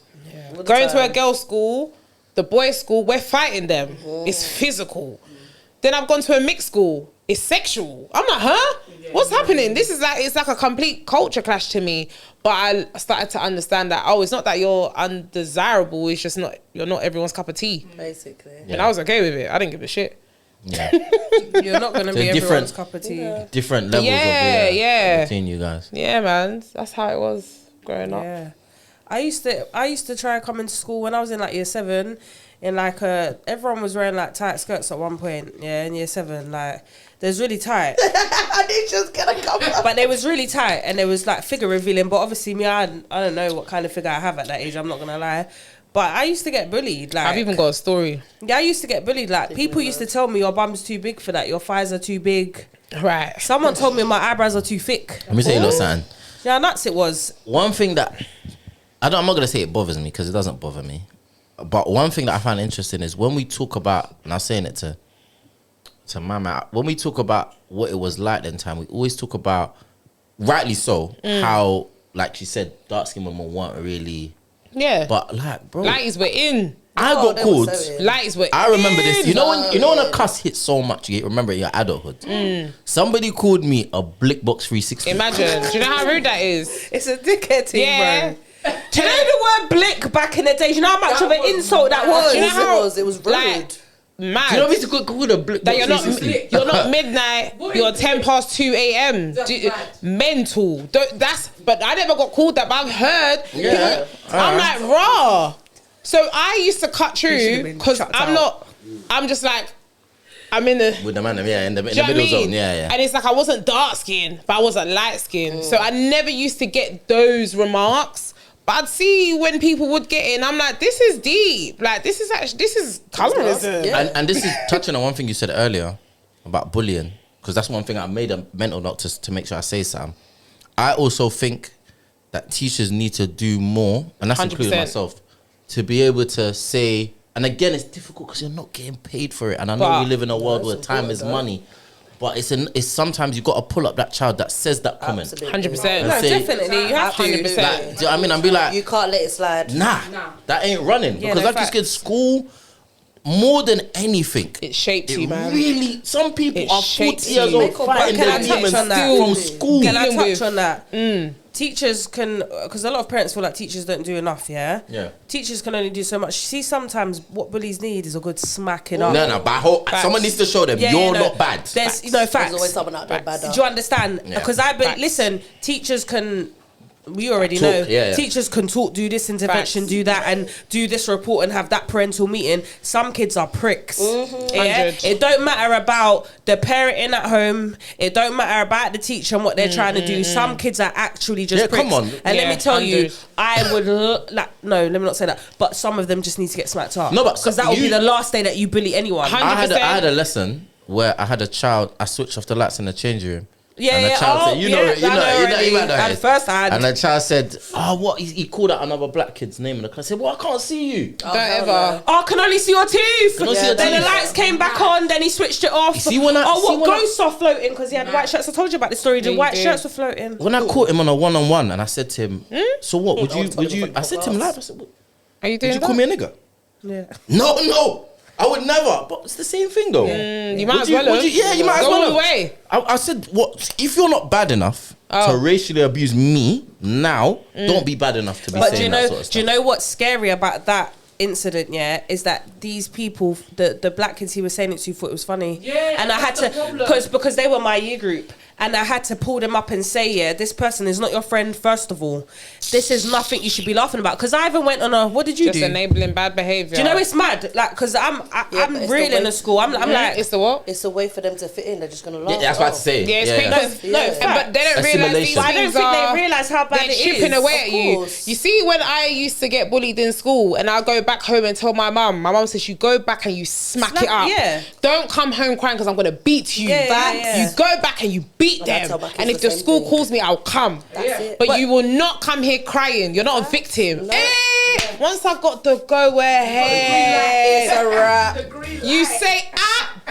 Going to a girls' school, the boys' school, we're fighting them. It's physical. Then I've gone to a mixed school. It's sexual. I'm like, huh? What's happening? This is like, it's like a complete culture clash to me. But I started to understand that, oh, it's not that you're undesirable. It's just you're not everyone's cup of tea. Basically. And I was okay with it. I didn't give a shit. Yeah. You're not going to So be everyone's different- cup of tea. Different levels Yeah. between you guys. Yeah, man. That's how it was growing up. Yeah. I used to try and come into school when I was in like year 7. In like everyone was wearing like tight skirts at one point. Yeah, in year 7, like they was really tight. And it's just gonna come up. But they was really tight and there was like figure revealing. But obviously me, I don't know what kind of figure I have at that age. I'm not gonna lie. But I used to get bullied. Like I've even got a story. yeah, I used to get bullied. Like people used to tell me your bum's too big for that. Your thighs are too big. Right. Someone told me my eyebrows are too thick. Let me tell you a little something. Yeah, nuts it was. One thing that I'm not gonna say it bothers me because it doesn't bother me. But one thing that I find interesting is when we talk about, and I'm saying it to Mama, when we talk about what it was like then time, we always talk about, rightly so, how, like she said, dark skinned women weren't really. Yeah. But like, bro, Lighties were in. I Oh, got they were called. so in. Lighties were I remember this. in. You know when a cuss hits so much, you remember it in your adulthood. Somebody called me a Blick Box 360. Imagine. Do you know how rude that is? It's a dickhead thing, Yeah. bro. Do you know the word blick back in the day? Do you know how much of an insult that was? Do you know how it was rude. like, mad. Do you know what we called a Blick that Box you're not 360? you're not midnight, you're 10 past 2 a.m. Mental. But I never got called that, but I've heard. Yeah. I'm like, raw. So I used to cut should have through been because chucked I'm out. not. I'm just like, I'm in the. With the man, yeah, in the Do you know what I middle mean? zone, yeah. And it's like I wasn't dark skinned, but I wasn't light skinned. So I never used to get those remarks. But I'd see when people would get in, I'm like, this is deep. Like, this is colorism. Yeah. And this is touching on one thing you said earlier about bullying, because that's one thing I made a mental note to make sure I say, Sam. I also think that teachers need to do more, and that's 100%. including myself, to be able to say, and again, it's difficult because you're not getting paid for it. And I know But- we live in a world where time is money, but it's sometimes you got to pull up that child that says that comment. Absolutely. 100%. No, say- definitely. You have to. 100%. Like, do you know what I mean? I'll be like, You can't let it slide. nah, that ain't running. Yeah, Because no, like you facts. said, school, more than anything, It shaped you, man. really, some people It are shapes 40 years you. old fighting Can I their touch demons on that? from school. Can I Dealing touch with- on that? Teachers can, because a lot of parents feel like teachers don't do enough, yeah? Yeah. Teachers can only do so much. See, sometimes what bullies need is a good smacking up. No, but someone needs to show them Yeah, you're no, not bad. There's, facts. There's always someone out there bad. Do you understand? Yeah. Because Facts. listen, teachers can. We already Talk, know. yeah. Teachers can talk, do this intervention, Facts. do that, and do this report and have that parental meeting. Some kids are pricks. Yeah? 100. It don't matter about the parenting at home. It don't matter about the teacher and what they're trying to do. Some kids are actually just Yeah, pricks. come on. And let Yeah, me tell you, 100. I would no, let me not say that. But some of them just need to get smacked up. No, but because that will be you- the last day that you bully anyone. 100%. I had a lesson where I had a child, I switched off the lights in the changing room. Yeah, and the yeah. child Oh, said, yeah, I know already. At first I had- And the child said, what? He called out another black kid's name in the class. I said, well, I can't see you. Don't ever. Oh, I can only see your teeth. Can only see your Then the teeth. lights came back on. Then he switched it off. You see when I- oh, see what when I- ghosts are floating? Because he had white shirts. I told you about this story. The Yeah, you white did. shirts were floating. When I caught him on a one-on-one and I said to him, so what, would you, I said to him live, I said, what, Are you would doing you that? call me a nigger? Yeah. No, I would never. But it's the same thing though. You might Would as you- well. would you- yeah, you might as Go well all the have. way. I said, what, if you're not bad enough Oh. to racially abuse me now, don't be bad enough to be But saying do you that know? sort of stuff. Do you know what's scary about that incident? Yeah, is that these people, the black kids he was saying it to, thought it was funny. Yeah, and I had that's to the problem. because they were my year group. and I had to pull them up and say, yeah, this person is not your friend, first of all. This is nothing you should be laughing about. Because I even went on a, what did you do? Just enabling bad behaviour. Do you know it's mad? Like, because I'm it's real the in way- the school. I'm like, It's the what? It's a way for them to fit in. They're just gonna laugh. Yeah, that's what I had to say. Yeah, it's quick. no, But they don't realise these Assimilation. I don't things think are... they realise how bad They're it is. chipping away at Of you. course. You see, when I used to get bullied in school and I'll go back home and tell my mum says, you go back and you smack it up. Yeah. Don't come home crying because I'm going to beat you. Yeah. You go back and you beat And I them. tell my kids And if the the same school thing. calls me, I'll come. That's it. But you will not come here crying. You're not a victim. Once I got the go ahead, It's a wrap. The green you light. say,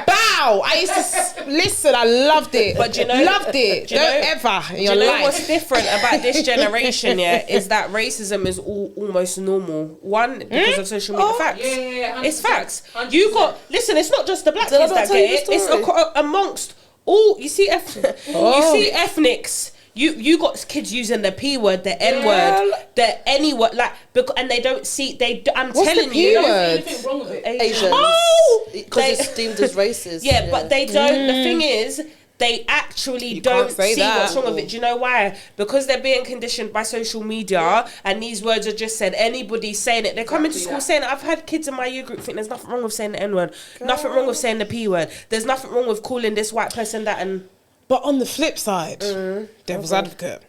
bow. I used to listen. I loved it. But do you know- loved it. do you Don't know- ever in Do your you know life. what's different about this generation? Yeah, is that racism is almost normal. One, because of social media. Facts. Yeah, It's 100%. facts. You got listen. It's not just the black Did I kids not that tell get you it. the It's story? amongst all. You see, you see ethnics. You got kids using the P word, the N word, the any word, like and they don't see. I'm What's telling the P you, There's word? anything wrong with it. Asians. Oh! Because They- it's deemed as racist. Yeah, but they don't. The thing is, they actually You don't can't say see that. what's wrong with it. Do you know why? Because they're being conditioned by social media, and these words are just said. Anybody saying it, they come into school saying it. I've had kids in my year group think there's nothing wrong with saying the N word, nothing wrong with saying the P word. There's nothing wrong with calling this white person that. And But on the flip side, devil's advocate,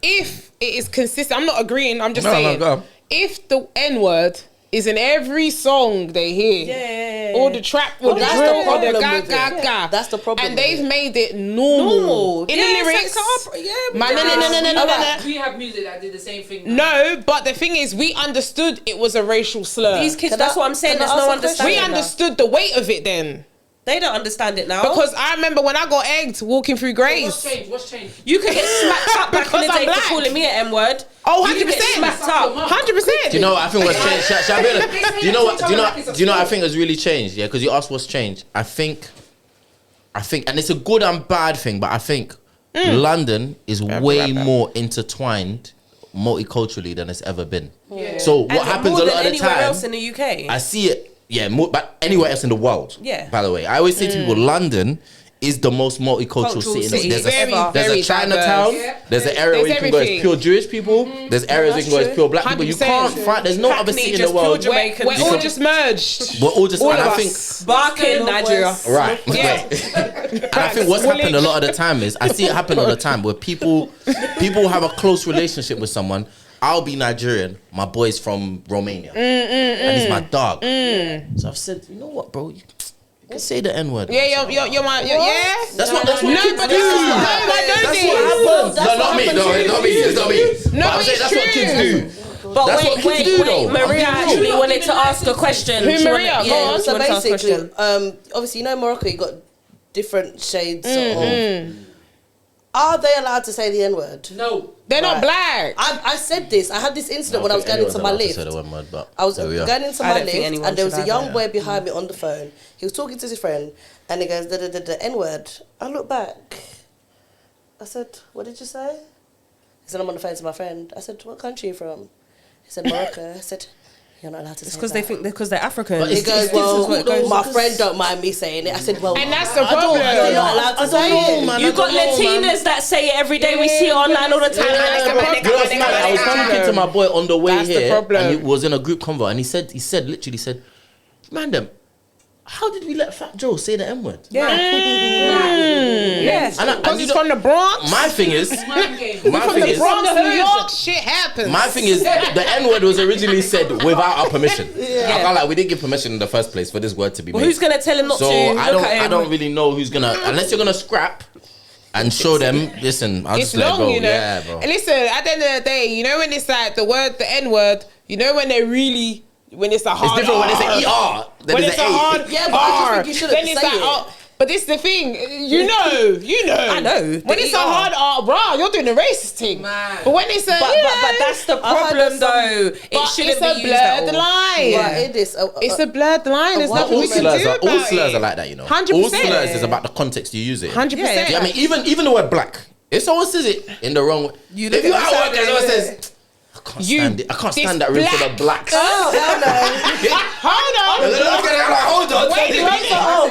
if it is consistent, I'm not agreeing, I'm just saying, go on. if the N word is in every song they hear, yeah. or the trap, or the that's drill, the or the problem ga with ga it. ga, That's the problem and with they've it. made it normal in Yeah, the it's lyrics. like, Man, no. We have music that did the same thing. No, but the thing is, we understood it was a racial slur. These kids, Can that's I- what I'm saying. can I There's no ask a question? we understanding. understood the weight of it then. They don't understand it now. Because I remember when I got egged walking through What's Grays. changed? What's changed? you could get smacked up back in Because the I'm day black. for calling me an M word. Oh, You could get 100%. smacked up. 100%. Do you know what I think what's changed? Shall I be honest? Do you know what? Do you know what I think has really changed? Yeah, because you asked what's changed. I think, and it's a good and bad thing, but I think London is way more intertwined multiculturally than it's ever been. Yeah. So what And happens more a than lot of the anywhere time? else in the UK. I see it, yeah, more, but anywhere else in the world. Yeah. By the way, I always say to people, London is the most multicultural Cultural city. city. There's a, Very, there's very a Chinatown. diverse. Yeah. There's an area where you can go as everything. pure Jewish people. There's areas where you can go as pure black people. You 100%. can't find. There's no other Hackney, city in just the world. pure We're, Jamaican. we're all You just merged. We're all just. All and of I us. think. Barking, Nigeria. Right. Yeah. And I think what's happened a lot of the time is I see it happen all the time where people have a close relationship with someone. I'll be Nigerian, my boy's from Romania, and he's my dog. So I've said, you know what, bro, you can say the N word. Yeah, you're my, yeah. That's what No, kids but do. this is what I know That's this. what happens. That's No, what not me. happens. No, it's not me. It's not me. No, But I'm saying it's that's what true. kids do. But That's what kids do, though. Maria I'm being actually real. wanted to ask a question. Who, She Maria? wanted- Go yeah, on. she So wanted to ask a basically, question. obviously, you know, Morocco, you got different shades of. Are they allowed to say the N word? No. They're not Right. black. I said this. I had this incident when I was going into my lift. I was There we are. going into I my don't think lift, anyone and there was should a young either. boy behind me on the phone. He was talking to his friend, and he goes, the N word. I look back. I said, what did you say? He said, I'm on the phone to my friend. I said, what country are you from? He said, Morocco. I said, you're not allowed to say It's because that. they think because they're African. But He it's- goes, this is what it well, goes. my friend don't mind me saying it. I said, well, And that's the I don't- problem. You're not allowed to say it. man. You got Latinas that say it every day. We see it online all the time. You know what's mad? I was talking to my boy on the way That's the here, problem. and he was in a group convo, and he literally said, "Man, them, how did we let Fat Joe say the N word?" Yes. And Because you it's know- from the Bronx. my thing is, Mind game. my From thing the is, Bronx, New York, shit happens. my thing is, the N word was originally said without our permission. I felt like we didn't give permission in the first place for this word to be Well, made. who's gonna tell him not So to I look at him? don't really know who's gonna, unless you're gonna scrap and show them. Listen, I'll It's just let long, go. you know. Yeah, bro. And listen, at the end of the day, you know when it's like the word, the N word, you know when they really, when it's a hard It's different when it's an ER. Then when it's it's a an hard A. Yeah, but I just R, think you shouldn't then it's say like, it. oh, but this the thing, you know. I know, When the it's a ER. hard R, bro, you're doing the racist thing. Man. But when it's a, But that's the problem, though. It but shouldn't it's be a used at blurred all. line. Yeah. But it is. It's a blurred line. There's All nothing All we can slurs do are about all slurs it. are like that, you know. 100%. All slurs is about the context you use it. 100%. Yeah, I mean, even the word black. If someone says it in the wrong way, You if look you're at at the work and side, someone yeah. says, can't stand it. I can't stand that room for the blacks. Oh, hell no. Hold on. Wait.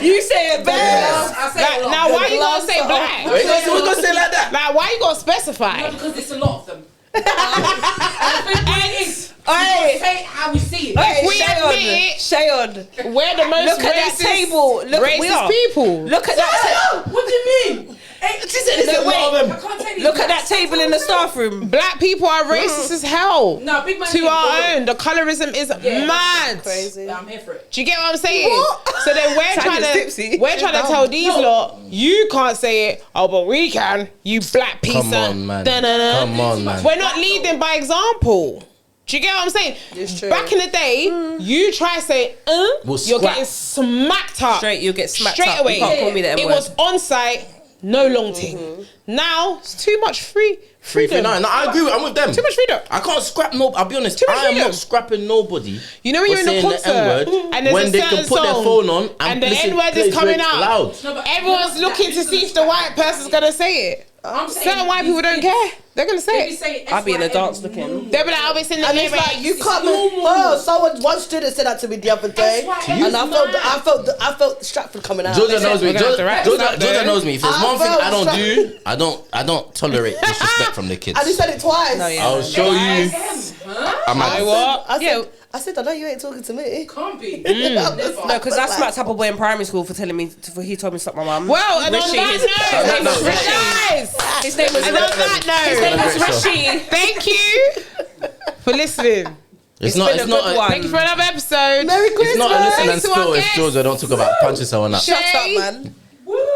You say it better. I say a lot. Now, why you gonna say black? We're gonna say like that. Like, why you gonna specify? No, because it's a lot of them. And the thing is, we say how we see it. If we admit it, Shayon, we're the most look at that racist, table. Look, we racist are. people. Look at that. What do you mean? She said it's a lot of I them. can't take these Look at that blacks. table in the staff room. Black people are racist as hell. No, big man. To is our boring. own. The colorism is mad. Crazy. Yeah, I'm here for it. Do you get what I'm saying? So then we're trying tipsy. to tell these lot, you can't say it. Oh, but we can. You black piece Come of on, man. da-da-da. Come on, man. We're not leading by example. Do you get what I'm saying? It's true. Back in the day, you try to say, We'll you're scrap. getting smacked up. Straight, you'll get smacked Straight up. away. You can't call me the It M-word. was on site, no long thing. Now, it's too much freedom. No, I agree with. I'm with them. Too much freedom. I can't scrap no. I'll be honest. Too much I am freedom. not scrapping nobody. You know when for you're in a saying concert the N-word and there's when a they certain can put their song phone on and the listen, N-word play is coming Drake out. loud. No, but Everyone's looking to see if the white person's gonna say it. I'm saying Certain white people don't care. They're gonna say it. I'll be in the dance looking. They'll be like, I'll be sitting And there. it's like you can't. Oh, one student said that to me the other day, That's and why I felt Stratford coming out. Georgia knows me. We're gonna have to wrap this up, Georgia though. knows me. If there's I one thing felt I don't so- do, I don't tolerate disrespect from the kids. And he said it twice. No, yeah. I'll show you. I'm You know like, what? I said, I know you ain't talking to me. Can't be. No, because I smacked up a boy in primary school for telling me. He told me to suck my mum. Well, and on Rishi, that his note, name was Rishi. His name was And on that His name note, was Rishi. thank you for listening. it's been not. a It's good not. one. Thank you for another episode. Merry Christmas. It's not a listen and Thanks to our spill if guests. Georgia don't talk about punches someone up. Shut up, Shay. man.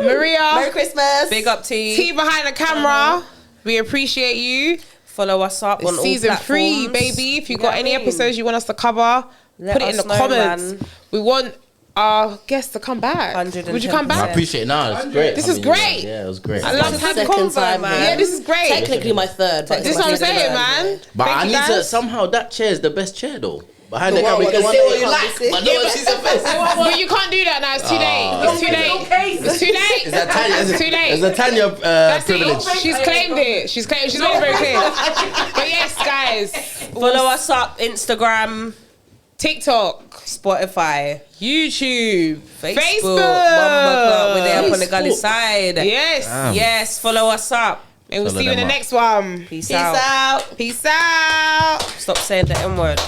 Maria, Merry Christmas. Big up T. T behind the camera. We appreciate you. Follow us up on It's all season 3, platforms. baby. If you You got know what any I mean? episodes you want us to cover, Let put it in us the know, comments. man. We want our guests to come back. 110%. Would you come I back? appreciate it. No, it's great. This is having you great. guys. Yeah, it was great. I love This is having second convo, time, man. Yeah, this is great. Technically my third, but This is what I'm saying, man. But Thank I you, need to guys. somehow. That chair is the best chair though. Behind the The camera, one you can with say the what you one like, you can't but see. no one sees your face. But you can't do that now. It's too late. It's too late. It's too late. Is that Tanya? It's too late. Is that Tanya That's privilege? it. She's claimed it. She's made it very clear. But yes, guys, Follow us up Instagram, TikTok, Spotify, YouTube, Facebook. We're there up on the gully Facebook. side. Yes. Yes, follow us up. And we'll Follow see you in the them up. next one. Peace, Peace out. out. Peace out. Stop saying the M word.